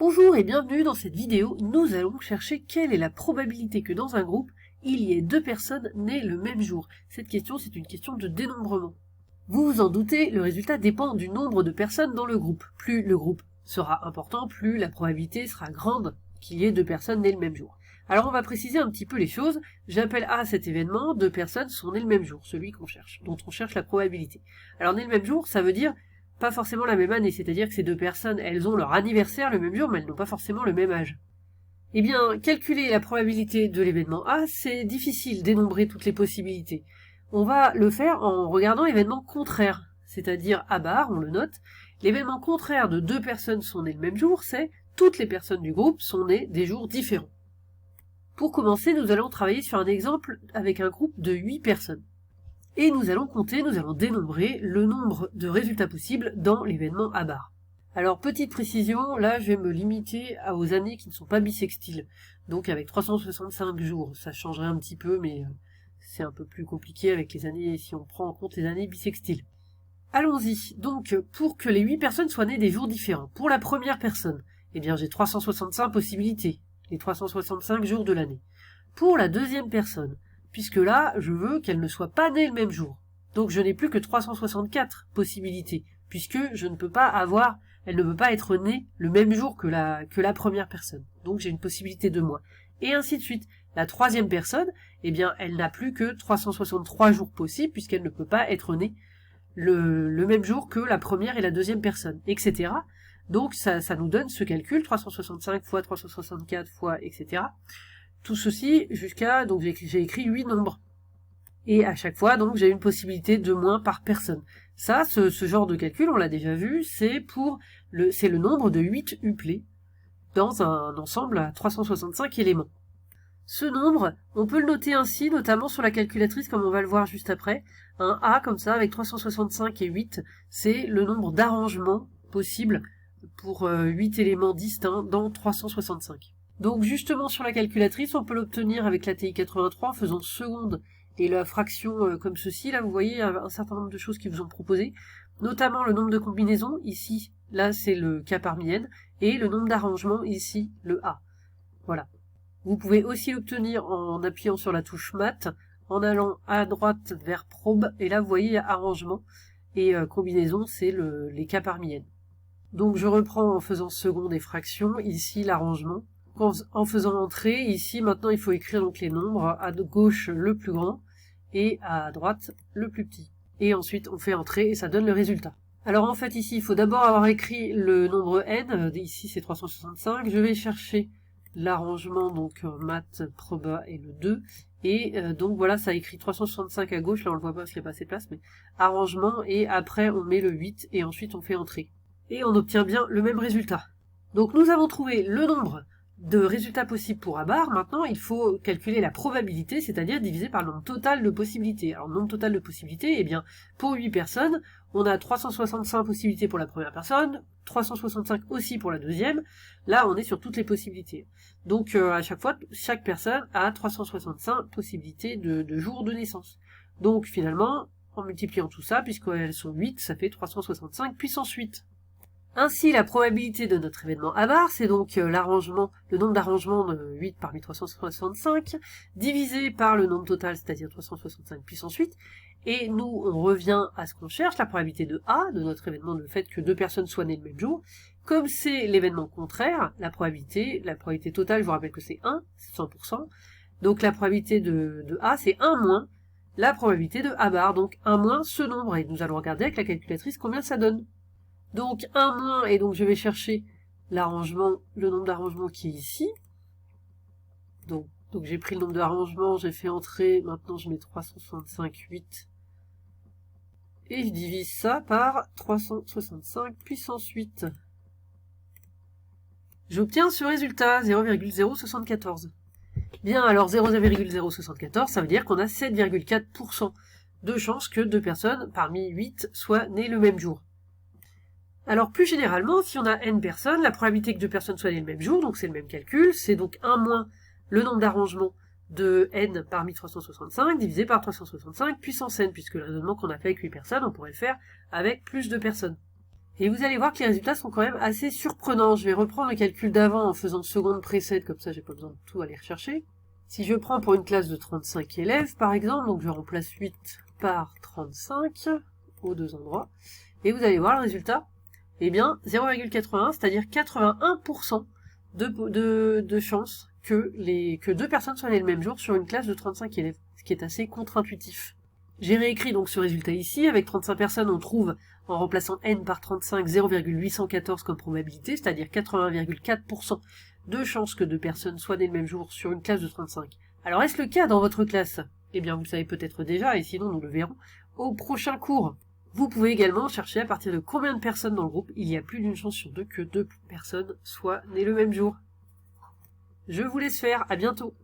Bonjour et bienvenue dans cette vidéo, nous allons chercher quelle est la probabilité que dans un groupe, il y ait deux personnes nées le même jour. Cette question, c'est une question de dénombrement. Vous vous en doutez, le résultat dépend du nombre de personnes dans le groupe. Plus le groupe sera important, plus la probabilité sera grande qu'il y ait deux personnes nées le même jour. Alors on va préciser un petit peu les choses. J'appelle A cet événement, deux personnes sont nées le même jour, celui qu'on cherche, dont on cherche la probabilité. Alors nées le même jour, ça veut dire pas forcément la même année, c'est-à-dire que ces deux personnes, elles ont leur anniversaire le même jour, mais elles n'ont pas forcément le même âge. Eh bien, calculer la probabilité de l'événement A, c'est difficile, dénombrer toutes les possibilités. On va le faire en regardant l'événement contraire, c'est-à-dire A bar, on le note. L'événement contraire de deux personnes sont nées le même jour, c'est toutes les personnes du groupe sont nées des jours différents. Pour commencer, nous allons travailler sur un exemple avec un groupe de 8 personnes. Et nous allons compter, nous allons dénombrer le nombre de résultats possibles dans l'événement A bar. Alors, petite précision, là je vais me limiter aux années qui ne sont pas bissextiles. Donc avec 365 jours, ça changerait un petit peu, mais c'est un peu plus compliqué avec les années, si on prend en compte les années bissextiles. Allons-y, donc pour que les 8 personnes soient nées des jours différents, pour la première personne, eh bien j'ai 365 possibilités, les 365 jours de l'année. Pour la deuxième personne, puisque là, je veux qu'elle ne soit pas née le même jour. Donc je n'ai plus que 364 possibilités, puisque je ne peux pas avoir, elle ne peut pas être née le même jour que la première personne. Donc j'ai une possibilité de moins. Et ainsi de suite. La troisième personne, eh bien, elle n'a plus que 363 jours possibles, puisqu'elle ne peut pas être née le même jour que la première et la deuxième personne, etc. Donc ça nous donne ce calcul, 365 fois 364 fois, etc. Tout ceci jusqu'à, donc j'ai écrit 8 nombres. Et à chaque fois, donc, j'ai une possibilité de moins par personne. Ça, ce genre de calcul, on l'a déjà vu, c'est le nombre de 8 uplets dans un ensemble à 365 éléments. Ce nombre, on peut le noter ainsi, notamment sur la calculatrice, comme on va le voir juste après. Un A, comme ça, avec 365 et 8, c'est le nombre d'arrangements possibles pour 8 éléments distincts dans 365. Donc justement sur la calculatrice, on peut l'obtenir avec la TI 83 en faisant seconde et la fraction comme ceci. Là, vous voyez un certain nombre de choses qui vous ont proposé, notamment le nombre de combinaisons, ici, là c'est le K parmi n, et le nombre d'arrangements, ici, le A. Voilà. Vous pouvez aussi l'obtenir en appuyant sur la touche Math, en allant à droite vers Probe, et là vous voyez il y a arrangement, et combinaison c'est les K parmi n. Donc je reprends en faisant seconde et fraction, ici l'arrangement. En faisant entrée, ici maintenant il faut écrire donc les nombres, à gauche le plus grand et à droite le plus petit. Et ensuite on fait entrer et ça donne le résultat. Alors en fait ici il faut d'abord avoir écrit le nombre n, ici c'est 365, je vais chercher l'arrangement, donc math, proba et le 2, et donc voilà ça écrit 365 à gauche, là on le voit pas parce qu'il n'y a pas assez de place, mais arrangement, et après on met le 8 et ensuite on fait entrer. Et on obtient bien le même résultat. Donc nous avons trouvé le nombre de résultats possibles pour A bar. Maintenant, il faut calculer la probabilité, c'est-à-dire diviser par le nombre total de possibilités. Alors, le nombre total de possibilités, eh bien, pour 8 personnes, on a 365 possibilités pour la première personne, 365 aussi pour la deuxième. Là, on est sur toutes les possibilités. Donc, à chaque fois, chaque personne a 365 possibilités de jours de naissance. Donc, finalement, en multipliant tout ça, puisqu'elles sont 8, ça fait 365 puissance 8. Ainsi, la probabilité de notre événement A bar, c'est donc l'arrangement, le nombre d'arrangements de 8 parmi 365, divisé par le nombre total, c'est-à-dire 365 puissance 8, et nous, on revient à ce qu'on cherche, la probabilité de A, de notre événement, le fait que deux personnes soient nées le même jour. Comme c'est l'événement contraire, la probabilité totale, je vous rappelle que c'est 1, c'est 100%, donc la probabilité de A, c'est 1 moins la probabilité de A bar, donc 1 moins ce nombre, et nous allons regarder avec la calculatrice combien ça donne. Donc 1 moins, et donc je vais chercher l'arrangement, le nombre d'arrangements qui est ici. Donc j'ai pris le nombre d'arrangements, j'ai fait entrer, maintenant je mets 365, 8. Et je divise ça par 365 puissance 8. J'obtiens ce résultat, 0,074. Bien, alors 0,074, ça veut dire qu'on a 7,4% de chances que deux personnes parmi 8 soient nées le même jour. Alors plus généralement, si on a n personnes, la probabilité que deux personnes soient nées le même jour, donc c'est le même calcul, c'est donc 1 moins le nombre d'arrangements de n parmi 365 divisé par 365 puissance n, puisque le raisonnement qu'on a fait avec 8 personnes, on pourrait le faire avec plus de personnes. Et vous allez voir que les résultats sont quand même assez surprenants. Je vais reprendre le calcul d'avant en faisant seconde précède, comme ça j'ai pas besoin de tout aller rechercher. Si je prends pour une classe de 35 élèves, par exemple, donc je remplace 8 par 35 aux deux endroits, et vous allez voir le résultat, eh bien 0,81, c'est-à-dire 81% de chances que deux personnes soient nées le même jour sur une classe de 35 élèves, ce qui est assez contre-intuitif. J'ai réécrit donc ce résultat ici, avec 35 personnes on trouve, en remplaçant n par 35, 0,814 comme probabilité, c'est-à-dire 81,4% de chances que deux personnes soient nées le même jour sur une classe de 35. Alors est-ce le cas dans votre classe? Eh bien vous le savez peut-être déjà, et sinon nous le verrons au prochain cours. Vous pouvez également chercher à partir de combien de personnes dans le groupe il y a plus d'une chance sur deux que deux personnes soient nées le même jour. Je vous laisse faire, à bientôt.